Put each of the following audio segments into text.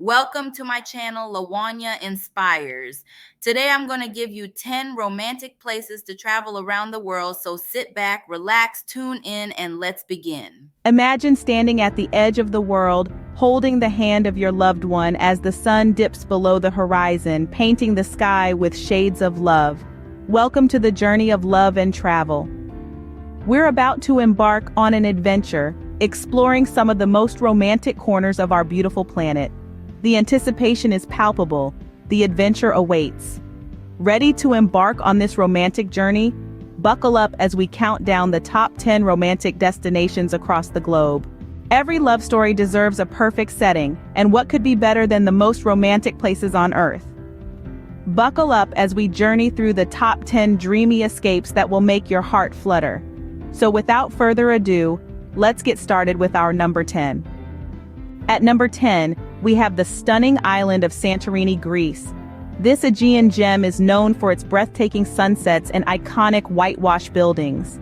Welcome to my channel, Lawanya Inspires. Today I'm going to give you 10 romantic places to travel around the world, so sit back, relax, tune in, and let's begin. Imagine standing at the edge of the world, holding the hand of your loved one as the sun dips below the horizon, painting the sky with shades of love. Welcome to the journey of love and travel. We're about to embark on an adventure, exploring some of the most romantic corners of our beautiful planet. The anticipation is palpable. The adventure awaits. Ready to embark on this romantic journey? Buckle up as we count down the top 10 romantic destinations across the globe. Every love story deserves a perfect setting, and what could be better than the most romantic places on Earth? Buckle up as we journey through the top 10 dreamy escapes that will make your heart flutter. So without further ado, let's get started with our number 10. At number 10, we have the stunning island of Santorini, Greece. This Aegean gem is known for its breathtaking sunsets and iconic whitewashed buildings.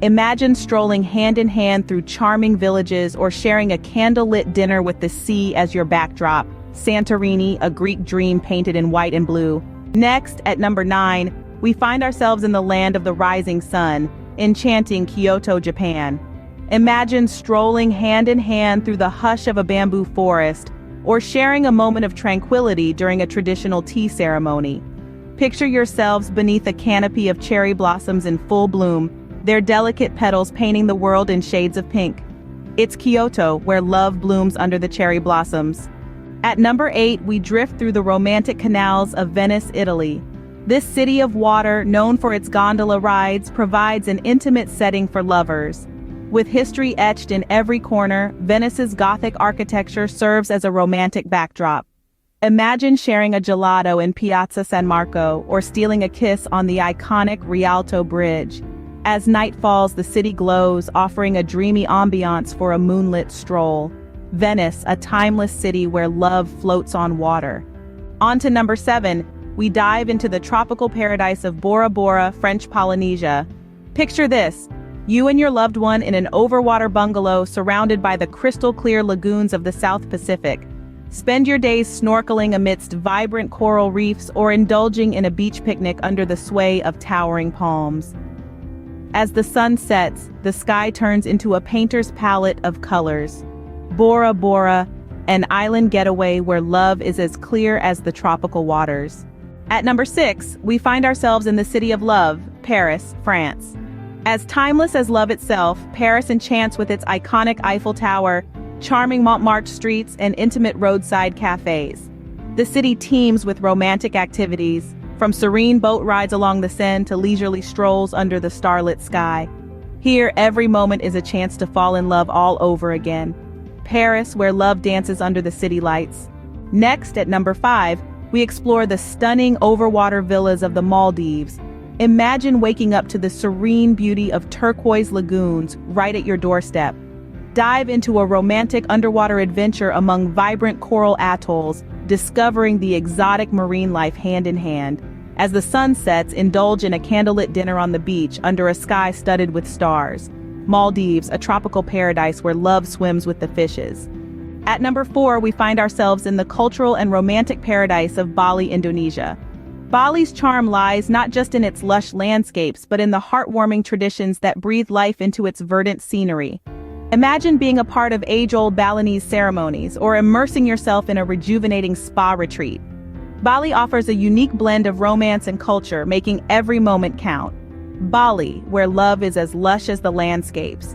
Imagine strolling hand in hand through charming villages or sharing a candlelit dinner with the sea as your backdrop. Santorini, a Greek dream painted in white and blue. Next, at number 9, we find ourselves in the land of the rising sun, enchanting Kyoto, Japan. Imagine strolling hand in hand through the hush of a bamboo forest, or sharing a moment of tranquility during a traditional tea ceremony. Picture yourselves beneath a canopy of cherry blossoms in full bloom, their delicate petals painting the world in shades of pink. It's Kyoto, where love blooms under the cherry blossoms. At number 8, we drift through the romantic canals of Venice, Italy. This city of water, known for its gondola rides, provides an intimate setting for lovers. With history etched in every corner, Venice's Gothic architecture serves as a romantic backdrop. Imagine sharing a gelato in Piazza San Marco or stealing a kiss on the iconic Rialto Bridge. As night falls, the city glows, offering a dreamy ambiance for a moonlit stroll. Venice, a timeless city where love floats on water. On to number 7, we dive into the tropical paradise of Bora Bora, French Polynesia. Picture this. You and your loved one in an overwater bungalow surrounded by the crystal-clear lagoons of the South Pacific. Spend your days snorkeling amidst vibrant coral reefs or indulging in a beach picnic under the sway of towering palms. As the sun sets, the sky turns into a painter's palette of colors. Bora Bora, an island getaway where love is as clear as the tropical waters. At number 6, we find ourselves in the city of love, Paris, France. As timeless as love itself, Paris enchants with its iconic Eiffel Tower, charming Montmartre streets, and intimate roadside cafes. The city teems with romantic activities, from serene boat rides along the Seine to leisurely strolls under the starlit sky. Here, every moment is a chance to fall in love all over again. Paris, where love dances under the city lights. Next, at number 5, we explore the stunning overwater villas of the Maldives. Imagine waking up to the serene beauty of turquoise lagoons right at your doorstep. Dive into a romantic underwater adventure among vibrant coral atolls, discovering the exotic marine life hand in hand. As the sun sets, indulge in a candlelit dinner on the beach under a sky studded with stars. Maldives, a tropical paradise where love swims with the fishes. At number 4, we find ourselves in the cultural and romantic paradise of Bali, Indonesia. Bali's charm lies not just in its lush landscapes, but in the heartwarming traditions that breathe life into its verdant scenery. Imagine being a part of age-old Balinese ceremonies or immersing yourself in a rejuvenating spa retreat. Bali offers a unique blend of romance and culture, making every moment count. Bali, where love is as lush as the landscapes.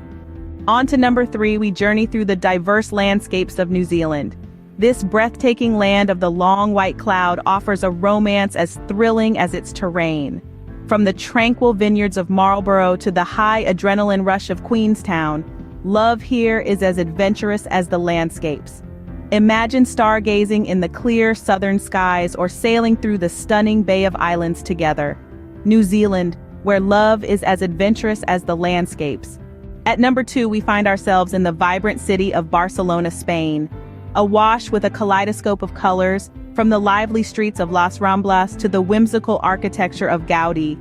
On to number 3, we journey through the diverse landscapes of New Zealand. This breathtaking land of the long white cloud offers a romance as thrilling as its terrain. From the tranquil vineyards of Marlborough to the high adrenaline rush of Queenstown, love here is as adventurous as the landscapes. Imagine stargazing in the clear southern skies or sailing through the stunning Bay of Islands together. New Zealand, where love is as adventurous as the landscapes. At number 2, we find ourselves in the vibrant city of Barcelona, Spain. Awash with a kaleidoscope of colors, from the lively streets of Las Ramblas to the whimsical architecture of Gaudi.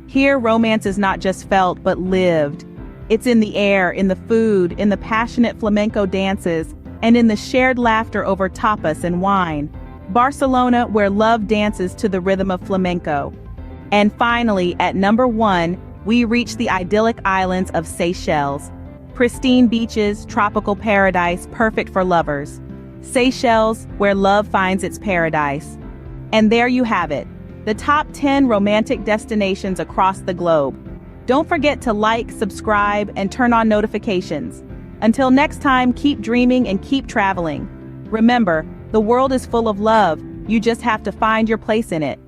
Here, romance is not just felt, but lived. It's in the air, in the food, in the passionate flamenco dances, and in the shared laughter over tapas and wine. Barcelona, where love dances to the rhythm of flamenco. And finally, at number 1, we reach the idyllic islands of Seychelles. Pristine beaches, tropical paradise, perfect for lovers. Seychelles, where love finds its paradise. And there you have it, the top 10 romantic destinations across the globe. Don't forget to like, subscribe, and turn on notifications. Until next time, keep dreaming and keep traveling. Remember, the world is full of love, you just have to find your place in it.